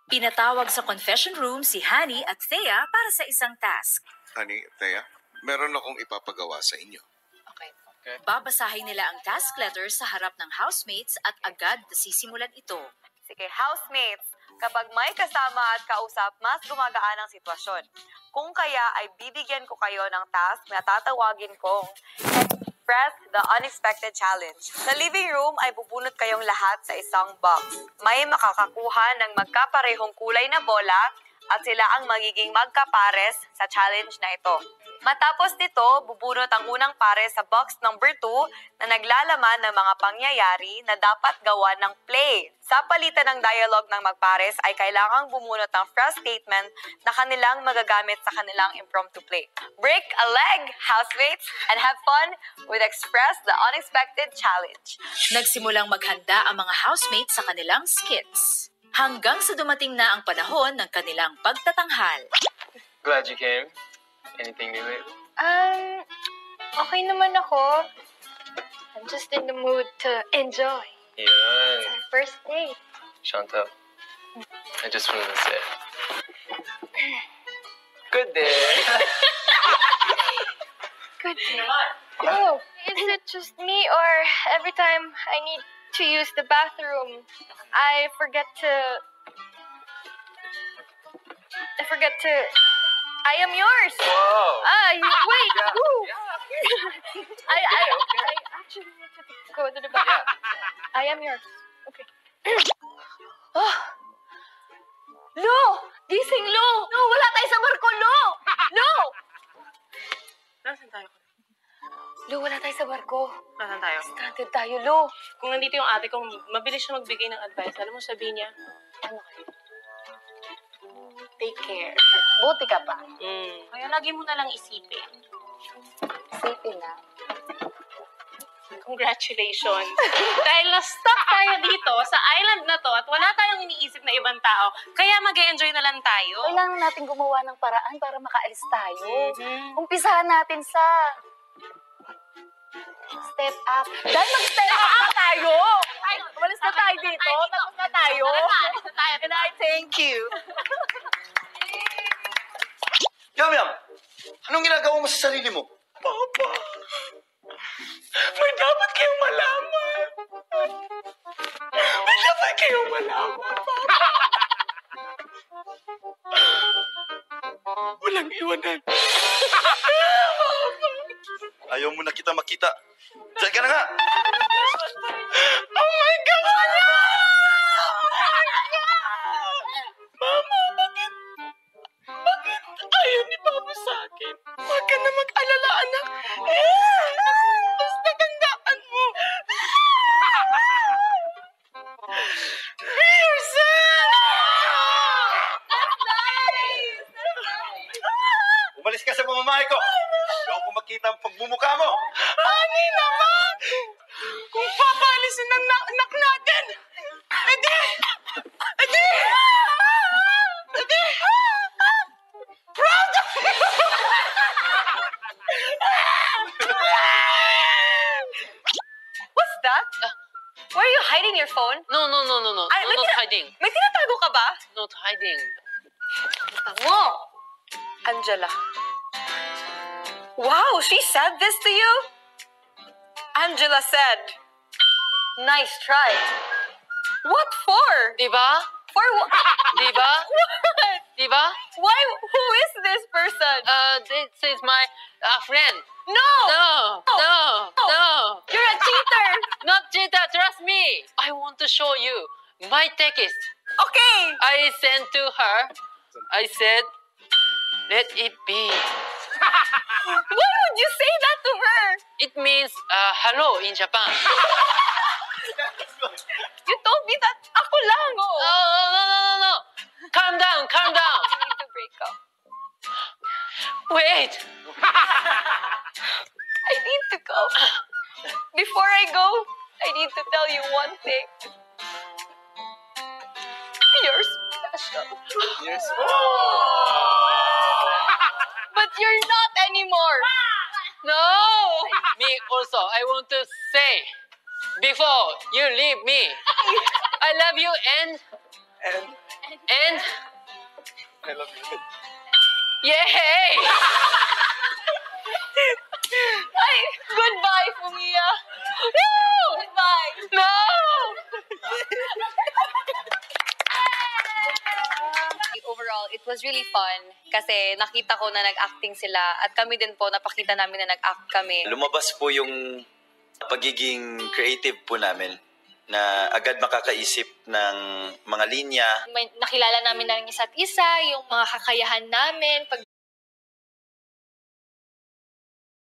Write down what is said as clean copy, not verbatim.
Pinatawag sa confession room si Honey at Thea para sa isang task. Honey, Thea, meron akong ipapagawa sa inyo. Okay. Babasahin nila ang task letter sa harap ng housemates at agad nasisimulan ito. Sige, housemates, kapag may kasama at kausap, mas gumagaan ang sitwasyon. Kung kaya ay bibigyan ko kayo ng task na tatawagin kong Express the Unexpected Challenge. Sa living room ay bubunot kayong lahat sa isang box. May makakakuha ng magkaparehong kulay na bola at sila ang magiging magkapares sa challenge na ito. Matapos nito, bubunot ang unang pares sa box number 2 na naglalaman ng mga pangyayari na dapat gawa ng play. Sa palitan ng dialogue ng magpares ay kailangang bumunot ng fresh statement na kanilang magagamit sa kanilang impromptu play. Break a leg, housemates, and have fun with Express the Unexpected Challenge. Nagsimulang maghanda ang mga housemates sa kanilang skits. Hanggang sa dumating na ang panahon ng kanilang pagtatanghal. Glad you came. Anything new lately? Okay naman ako. I'm just in the mood to enjoy. Yun. It's our first date. Chantal, I just wanted to say. Good day. Good day. Oh, is it just me or every time I need to use the bathroom, I forget to... I am yours. Whoa. Wait. Yeah. Woo. Yeah. I actually need to go to the bathroom. I am yours. Okay. Oh. Lo! Gising, Lo! Lo, wala tayo sa barko, Lo! Lo! Nasaan tayo? Lo, wala tayo sa barko. Nasaan tayo? Stranded tayo, Lo. Kung nandito yung ate ko, mabilis siya magbigay ng advice. Alam mo, sabihin niya, Ano kayo? take care. Buti ka pa. Kaya lagi mo na lang isipin. Isipin na. Congratulations. Dahil na-stuck tayo dito sa island na to at wala tayong iniisip na ibang tao, kaya mag-e-enjoy na lang tayo. Kailangan natin gumawa ng paraan para makaalis tayo. Umpisahan natin sa... step up. Dahil mag-step up na tayo! Umalis na tayo dito. Tapos na tayo. And I thank you. Yam-Yam, anong ginagawa mo sa sarili mo? Papa, may dapat kayong malaman. May dapat kayong malaman, Papa. Walang iwanan. Ayaw mo na kita makita. Diyan ka na nga! Oh my God! Wala! Mama, bakit ayaw ni Papa sa akin? Huwag ka na mag-alala, anak. Basta tandaan mo. Be yourself! That's nice! Umalis ka sa pamamahay ko! Ayaw ko makita ang pagmumukha mo! Honey naman! Kung papaalisin ng anak natin, edi! Proud of you! What's that? Why are you hiding your phone? No. Ay, No, not hiding. May tinatago ka ba? Not hiding. Mo! Angela. Wow, she said this to you? Angela said, nice try. What for? Diba? For what? Diba? What? Diba? Why? Who is this person? This is my friend. No! No. You're a cheater! Not cheater, trust me. I want to show you my text. Okay! I sent to her. I said, let it be. Why would you say that to her? It means hello in Japan. You told me that ako lang, oh. No. Calm down. We need to break up. Wait. I need to go. Before I go, I need to tell you one thing. You're special. Yes. But you're not anymore. No. Me also, I want to say, before you leave me, I love you and And, I love you. yay! Ay, goodbye, Fumiya. No! Goodbye. No! Overall, it was really fun kasi nakita ko na nag-acting sila at kami din po, napakita namin na nag-act kami. Lumabas po yung pagiging creative po namin na agad makakaisip ng mga linya. Nakilala namin ng isa't isa, yung mga kakayahan namin,